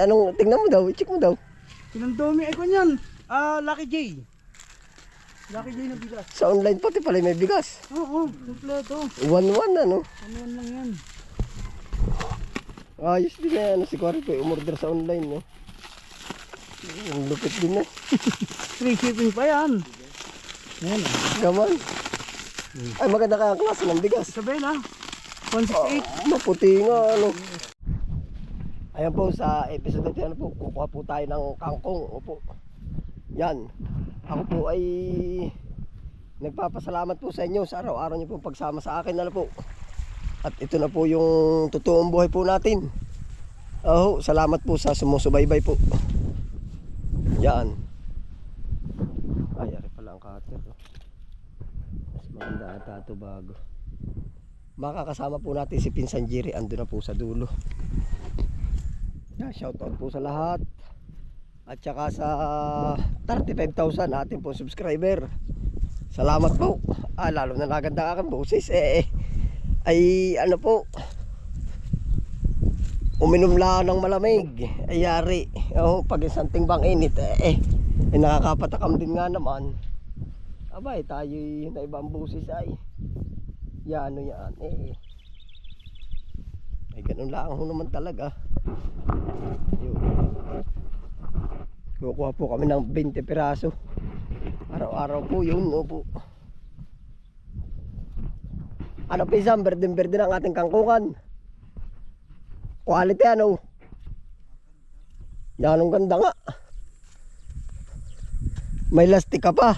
Anong, tingnan mo daw, i-check mo daw. Sinandomi ay kanyan. Lucky J. Lucky J na bigas. Sa online pati pala may bigas. Oo, kompleto. 1-1 ano. Ano lang yan. Ayos din na ano si Quarry ko, umorder sa online no. Ang lupit din na. Free shipping pa yan. Ayan ah. Gaman. Ay maganda kaya ang klase ng bigas. Isabela. 168. Maputi nga ano. Ayan po sa episode natin ano po, kukuha po tayo ng kangkong. Opo. Yan. Ako po ay nagpapasalamat po sa inyo sa araw-araw niyo po pagsama sa akin ano po. At ito na po yung totoong buhay po natin. Oh, salamat po sa sumusubaybay po. Yan. Ay, ari pala ang cutter. Mas maganda ata ito bago. Makakasama po natin si Pinsan Jerry. Ando na po sa dulo. Yeah, shout out po sa lahat. At saka sa 35,000 ating po subscriber. Salamat po. Lalo na naganda aking boses ay ano po, uminom lang ng malamig ay yari. Pag isang timbang init nakakapatakam din nga naman. Abay tayo na ibang busis ay yan yan ay ganun lang ho naman talaga. Kukuha po kami ng 20 piraso araw-araw po yun. Opo. Ano Pinsan, berde-berde ng ating kangkungan. Quality ano. Yan ang ganda nga. May lastik ka pa.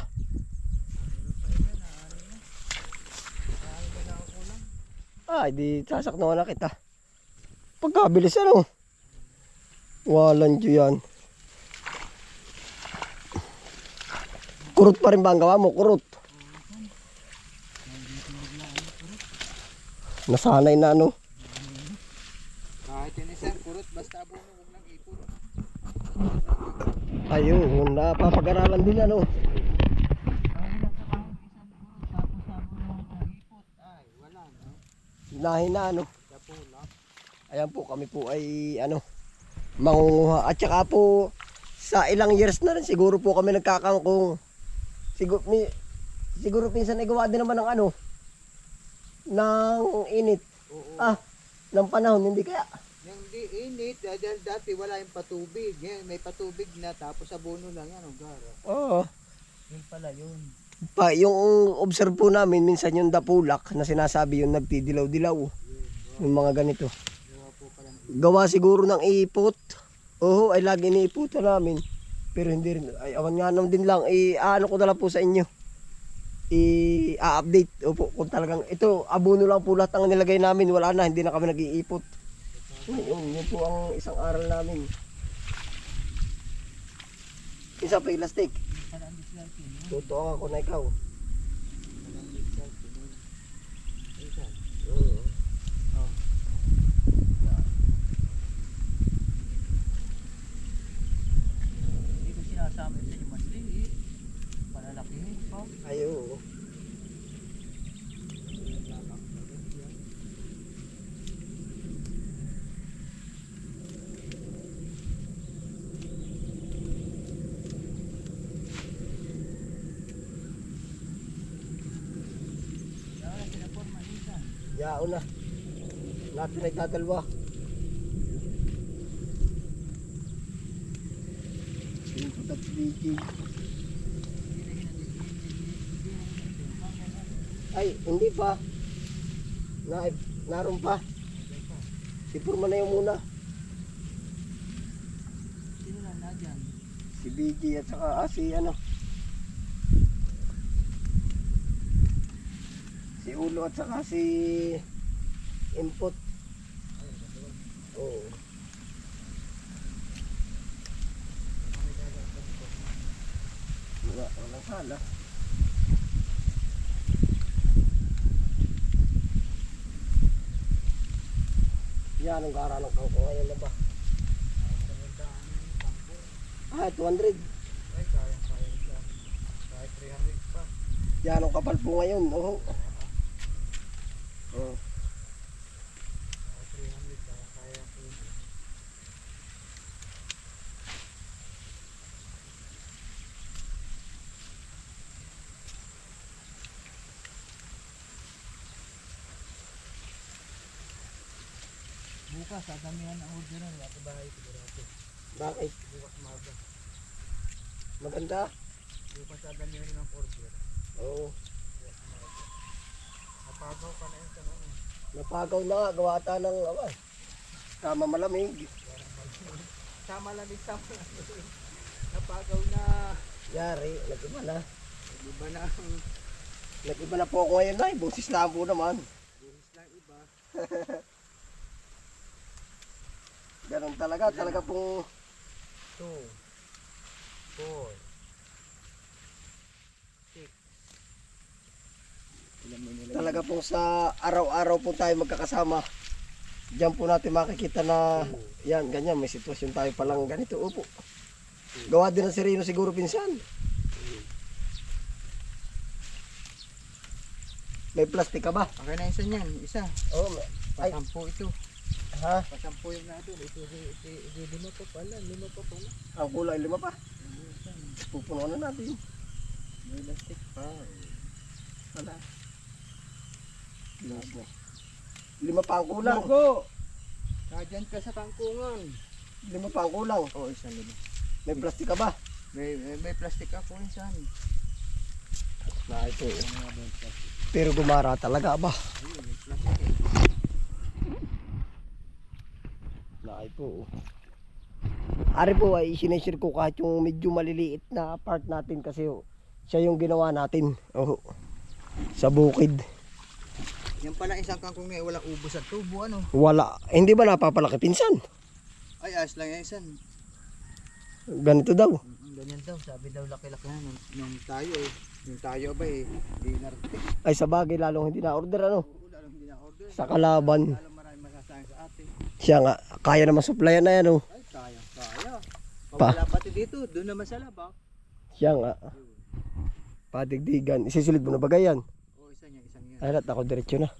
Di sasakno na kita. Pagkabilis ano. Walang dyo yan. Kurot pa rin ba ang gawa mo? Kurot. Nasanay na ano. Kahit yun isang kurot, basta abono huwag lang ipon. Ayun, napapag-aralan din ano. Hinahin na ano. Ayan po, kami po ay ano, mangunguha. At saka po, sa ilang years na rin, siguro po kami nagkakangkong. Siguro Pinsan ay gawa din naman ng ano, ng init. Oo. Ng panahon, hindi kaya. Hindi init, dahil dati wala yung patubig. Ngayon may patubig na, tapos abono lang yan. Oo. Yun pala yun. Yung observe po namin, minsan yung dapulak na sinasabi yung nagtidilaw-dilaw. Yung mga ganito. Gawa siguro ng ipot. Oo, ay lagi iniipot na namin. Pero hindi rin, ay awan nga naman din lang. Ano ko na lang po sa inyo. I-update. Opo, kung talagang ito, abono lang po lahat ang nilagay namin. Wala na, hindi na kami nag-iipot. Yun po ang isang aral namin. Isa pa elastic. Totoo ako na ikaw. Hindi ko sinasama sa inyo mas liit. Palalaki pa. Ayo. Yao na. Natin nagdadalwa. Input at speaking. Ay, hindi pa. Naroon pa. Sipurma na yung muna. Sino na dyan? Si BG at saka si ano. Si Ulo at saka si Input. Oo. Walang sala. Yan ang gara ng kangkong ngayon na ba? 200. Ay, kaya siya. Kahit 300 pa. Yan ang kapal po ngayon. Oo. Oh. 300 pa, kaya po. pa, sa damihan ng order na Ate Bahay sigurado. Bakit? Bukas maga. Maganda? Bukas sa damihan ng order. Oo. Bukas maga. Napagaw pa na yung tanong. Napagaw na nga, gawa ata ng tama malamig. Sama lang din sa napagaw na. Yari, nag-iba na. Iba na. Nag-iba na po ako ngayon na, boses lang po naman. Buhis lang iba. Ganun talaga, talaga pong 2, 4, 6. talaga pong sa araw-araw po tayo magkakasama. Diyan po natin makikita na yan, ganyan, may sitwasyon tayo palang ganito. Upo. Gawa din ng Sereno siguro pinsan. May plastic ka ba? Okay na isa niyan, isa. Oo. Ay, Pasampo ito. ha? Pasampo yung na doon. Ito, lima pa pala, lima pa pala. Ang kulay, 5 pa. Pupuno na natin. May elastic pa. Wala. 5 pa ang kulang. Logo! Nadyan ka sa kangkungan. 5 pa ang kulang. Oo, isang lima. May plastic ka ba? May plastic ako insan. Na ito. Ano nga ba yung plastic? Pero gumara talaga ba? Ayun, may plastic eh. Nakay po. Ari po ay sineshare ko kahit yung medyo maliliit na part natin kasi siya yung ginawa natin. Oh. Sa bukid. Yan pala isang kangkong na walang ubos at tubo ano. Wala. Hindi ba napapalaki pinsan? Ay, ayos lang yan isan. Ganito daw. Ganyan daw, sabi daw laki-laki na nung tayo eh. Yung tayo ba eh, dinarte. Ay sa bagay lalong hindi na order ano. Oo, lalong hindi na order. Sa kalaban. Lalong maraming masasayang sa atin. Siya nga. Kaya naman supplyan na yan oh. Ay, kaya. Pa. Wala pati dito, doon naman sa labak. Siya nga. Padigdigan. Isisilid mo na bagay yan. Oo, isang yan. Ay lahat ako diretso na.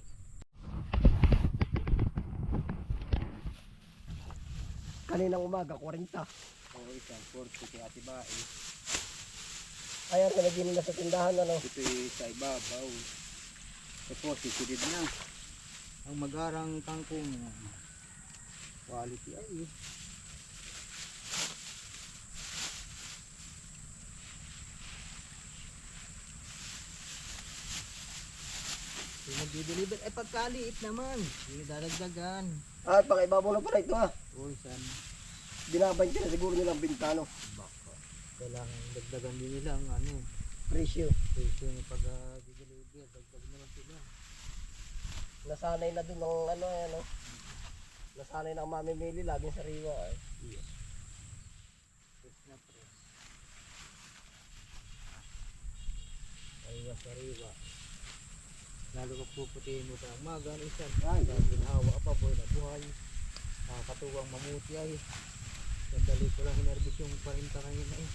Kaninang umaga 40. Oo, isang 40 kay Ate Bae. Ayan nalagyan nila sa tindahan ano. Ito sa ibabaw. Tapos isilid na. Ang magarang kangkong. Quality ay. Yung mag-deliver ay pagkaliit naman. Hindi dadagdagan. Ah, pang-ibabaw na pala ito ah. Uy, san? Binabanti na siguro nilang bintano. Baka. Kailangan dagdagan din nila ang ano. Presyo. Presyo yung pag-deliver. Dagdag na lang sila. Nasanay na dun ng ano. Nasanay na ang mamimili laging sariwa eh. Yes. Press na press. Sariwa. Lalo kung puputihin mo sa umaga, isan. Ay, ginawa pa po na buhay. Nakakatuwang mamuti ay. Sandali ko lang hinerbis yung parinta ngayon eh.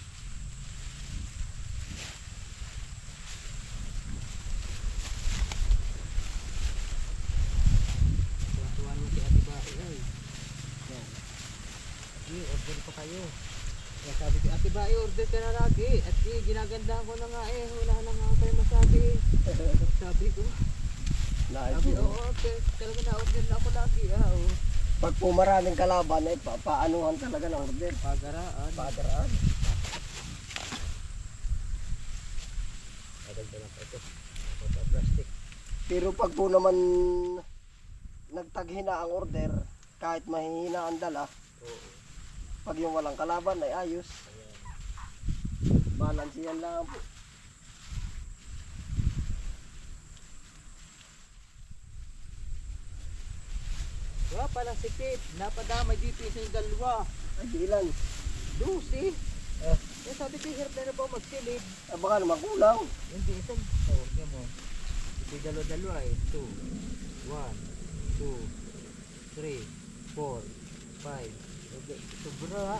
Tuwan mo si Ate Bae ay. Yan. Sige, order pa kayo. Kaya sabi ko, Ate Bae, order ka na lagi. At ginagandahan ko na nga eh. Wala na nga kayo masabi. Sabi ko. Sabi, oo, okay. Talaga na-order na ako lagi. Oh. Pag po maraming kalaban ay paanuhan talaga ng order. Pagaraan. Padaraan. Maganda lang pa ito. Plastic. Pero pag po naman nagtaghina ang order, kahit mahihina ang dala, Oo. pag yung walang kalaban ay ayos. Ayan. Balance yan lang po. Wala palang sikip. Napadamay dito yung dalawa. Ay, di ilan. 12. Eh, Kaya sabi ko, hirap na ba magsilid? baka naman kulang. Hindi ito. Oh, yan mo. Ito yung dalawa-dalawa eh. 2, 1, 2, 3, 4, 5. Sobra.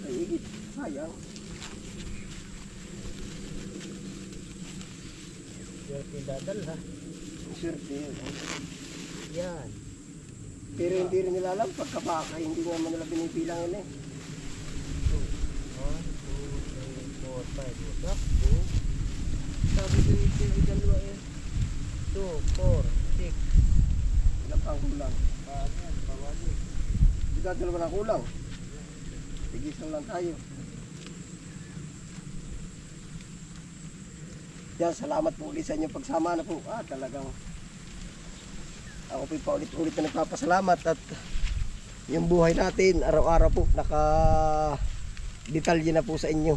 Ay, igit. Sayang. Yan yung dadalha. Swerte yun. Yan. Pero hindi rin nila alam pagkabaka, hindi naman nila binibilang yun eh. 2, 1, 2, 3, 4, 5. What's up? 2. Sabi ko yung dalawa eh. 2, 4, 6. Ilang pang kulang. Paano yan? Sigurado naman ang kulang. Tigisan lang tayo. Yan, salamat po ulit sa inyong pagsama na po. Talagang ako po paulit-ulit na nagpapasalamat at yung buhay natin araw-araw po naka-detalye na po sa inyo.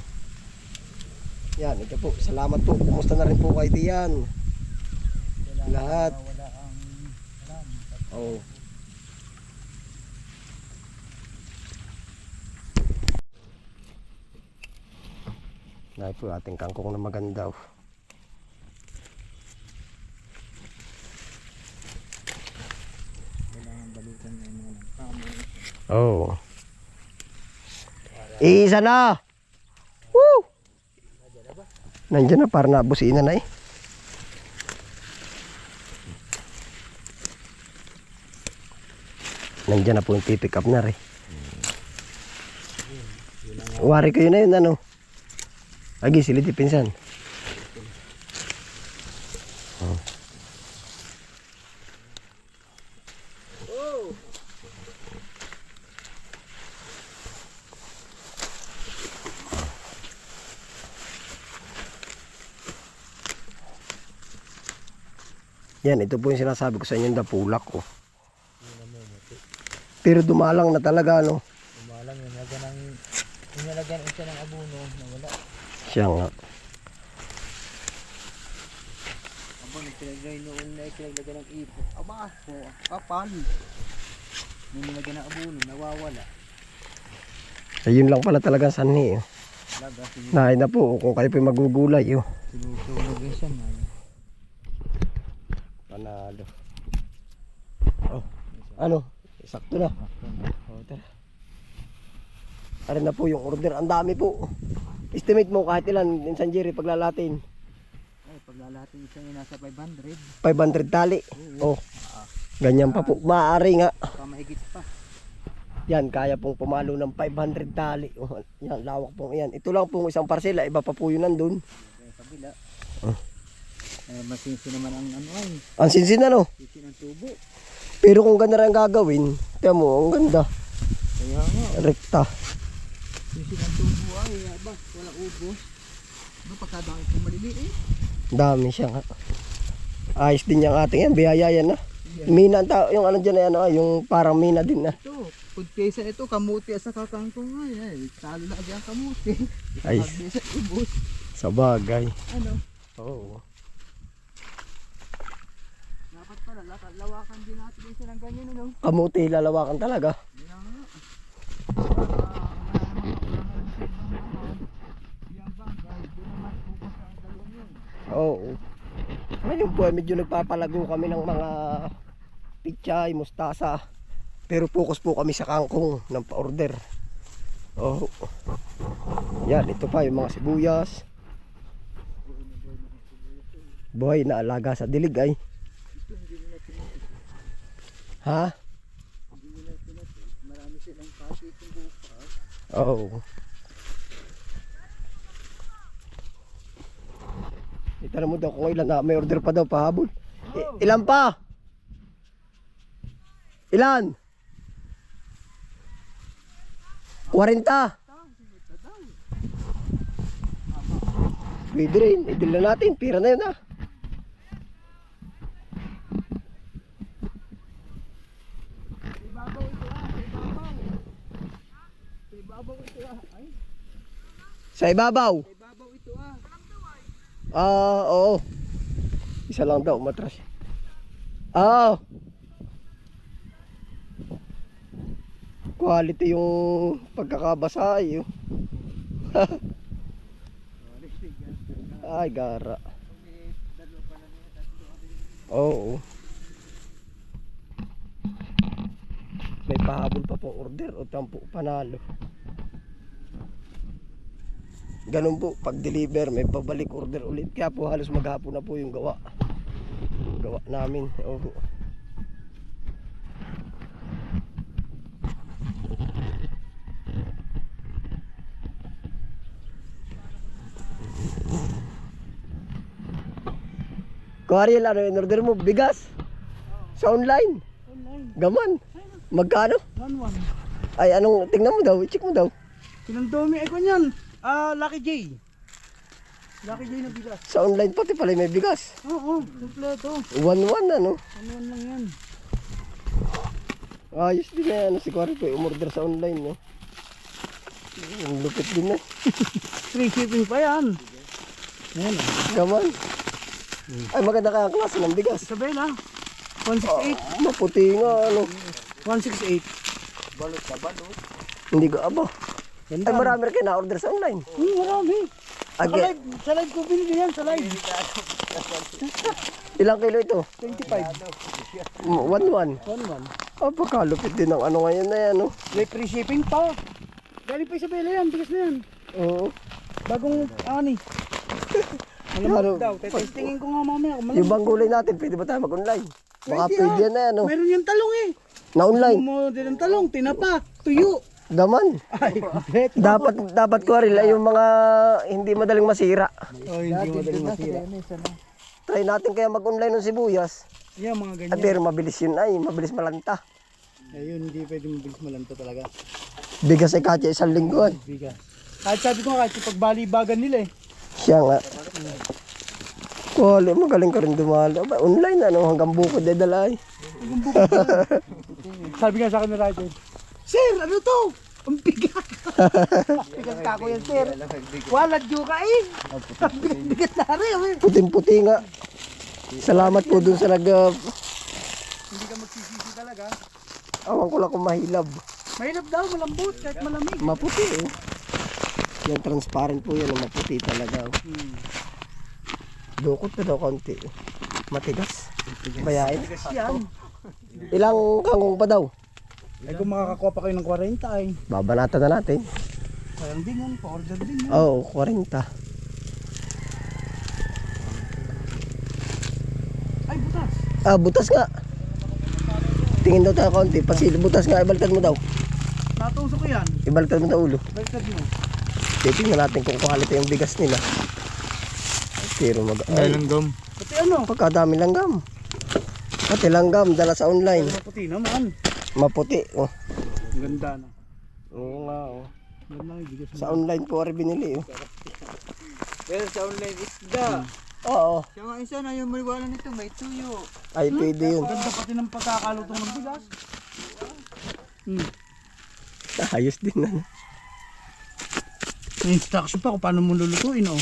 Yan, ito po. Salamat po. Kumusta na rin po kayo diyan? Lahat. Wala ang alam. Oo. Dahil po ating kangkong na maganda. Kailangan balutan na yung mga nagkamo. Oh. Isa na. Woo! Nandiyan na para nabusina na eh. Nandiyan na po yung pipick up na rin. Wari kayo na yun ano. Agi silid pinsan. Oh. Yan, ito po yung sinasabi ko sa inyo, dapulak ko. Pero dumalang na talaga, no? Umalang yun. Nilagyan siya ng abono na wala. Siya nga. Aba, nagsilagay noon na isilagyan ng ipo. Aba, kapal. Nung nilagyan ng abono, nawawala. Ayun lang pala talaga sanhi. Laga, Nahin na po, kung kayo po magugulay. sinusunog yun siya. Panalo. Oh, ano? Sakto na. Oh, tara. Tara na po yung order. Ang dami po. Estimate mo kahit ilan, Insan Jerry, paglalatin. Ay, paglalatin isa yung nasa 500. 500 tali. Oh, ganyan pa po. Maaari nga. Pamahigit pa. Yan, kaya pong pumalo ng 500 tali. Oh, yan, lawak po yan. Ito lang pong isang parsela. Iba pa po yun nandun. Sa kabila. Oh. Masinsi naman ang ano ay. Ang sinsin na, no? Sinsi ng tubo. Pero kung ganda rin ang gagawin, tiyan mo, ang ganda. Kaya nga. Rekta. Sinsi ng tubo ay. Aba, walang ubos. Ano pagkadami kong maliliit? Dami siya nga. Ayos din yung ating yan. Biyaya yan na. Mina, yung ano dyan, ano, yung parang mina din na. Ito, food kaysa ito, kamuti sa kakangkong ay. Talo na ang kamuti. Ay. Pagdi sa ubos. Sa bagay. Ano? Oo. Dapat pala, lawakan din natin isa ng ganyan, ano? Kamuti, lalawakan talaga. Yan nga. Yung bangkay, doon naman ubos ang dalawang yun. Oo. Ngayon po, medyo nagpapalago kami ng mga pichay, mustasa. Pero focus po kami sa kangkong ng pa-order. Oo. Yan, ito pa yung mga sibuyas. Buhay na alaga sa dilig ay. Ha? Marami silang pati itong bukas. Oo. Itanong mo daw kung ilan na may order pa daw pahabol. Ilan pa? Ilan? 40. Pwede rin, idil na natin, pira na yun ah. Sa ibabaw. Sa ibabaw ito ah. Oo. Isa lang daw, matras. Oo. Quality yung pagkakabasa ay. Ay, gara. Oo. May pahabol pa po order o tampo panalo. Ganun po, pag deliver may pabalik order ulit. Kaya po halos maghapon na po yung gawa namin. Oo. Kung Ariel, ano yung order mo? Bigas? Sa online? Online. Gaman? Magkano? 1-1. Ay, anong, tingnan mo daw, check mo daw. Pinandomi ay kanyan. Lucky J. Lucky J na bigas. Sa online pati pala may bigas. Oo, kompleto. 1-1 ano? Ano lang yan. Ayos din na ano si Kwari po, umorder sa online, no? Ang lupit din na. Free shipping pa yan. Ayan ah. Gaman. Ay, maganda kaya ang klase ng bigas. Isabela. Oh, 168. maputi nga, ano. 168. Hindi ko, aba. Ganda. Ay, marami rin kayo na-order sa online. Marami. Again, Sa live ko binili yan, sa live. ilang kilo ito? 25. 1-1. 1-1. Ah, pagkalupit din ng ano ngayon na yan, no? May free shipping pa. Galing pa Isabela yan, bigas na yan. Oo. Bagong ani. Ano? Malambot daw. Testingin ko nga mamaya. Kung Yung malambot. bang gulay natin, pwede ba tayo mag-online? Baka Pwede, pwede yan na yan, no? Meron yung talong eh. Na-online. Mo din ang talong, tinapa, tuyo. Gaman. Ay, kompleto. Dapat ko rin yung mga hindi madaling masira. Oh, hindi mo din masira. Try natin kaya mag-online ng sibuyas. Yan, mga At ganyan. pero mabilis yun ay, mabilis malanta. Ayun, hindi pwede mabilis malanto talaga. Bigas ay katya isang lingguan. Bigas. Kahit sabi ko nga, kahit pagbalibagan nila eh. Siya nga. Wala, magaling ka rin dumalo. Aba, online ano, hanggang bukod dedala ay. Sabi nga sa akin na Rajan, Sir, ano to? Ang bigat. Bigat ka ko yan, sir. Wala ka eh. Ang bigat na rin. Puting-puti nga. Salamat po dun sa nag... Hindi ka magsisisi talaga. awan ko lang kung mahilab. Mahirap daw, malambot, kahit malamig. Maputi eh. Yan transparent po yan, maputi talaga. Dukot na daw konti. Matigas. Bayain. Bigas yan. Ilang kangkong pa daw? Ay kung makakakuha pa kayo ng 40 ay. Babanatan na natin. Sayang din yan, pa-order din yan. Oo, 40. Ay, butas. Ah, butas nga. Tingin daw tayo konti. Pasilo, butas nga. Ibaliktad mo daw. Natusok ko yan. Ibaliktad mo daw ulo. Baliktad mo. Titingnan natin kung quality yung bigas nila. Pero ay, langgam. Pati ano? pagkadami langgam. Pati langgam, dala sa online. Maputi naman. Maputi. Oh. Ang ganda na. Oo nga, oh. Ganda yung bigas. Sa online po rin binili. Oh. Pero sa online isda. Oo. Siya nga isa na yung maliwanag nito, may tuyo. Ay, pwede yun. Ganda pati ng pagkakalutong ng bigas. Ayos din na. May instruction pa kung paano mo lulutuin, oh.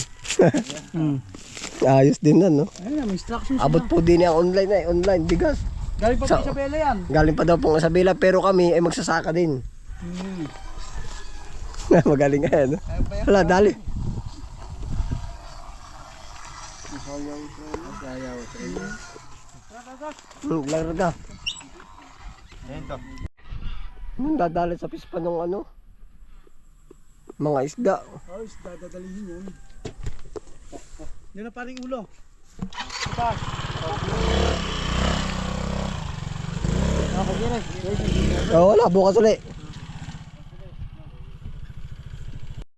Ayos din na, no? Ayun, may instruction sila. Abot po din yung online na online bigas. Galing pa Sa- sa Isabela yan. Galing pa daw pong Isabela pero kami ay magsasaka din. Magaling nga yan, no? Wala, dali. Larga. Nung dadali sa pispa ng ano? Mga isda. Oh, isda, dadalihin yun. Yan na paring ulo. Tapas. Oh, wala, bukas ulit.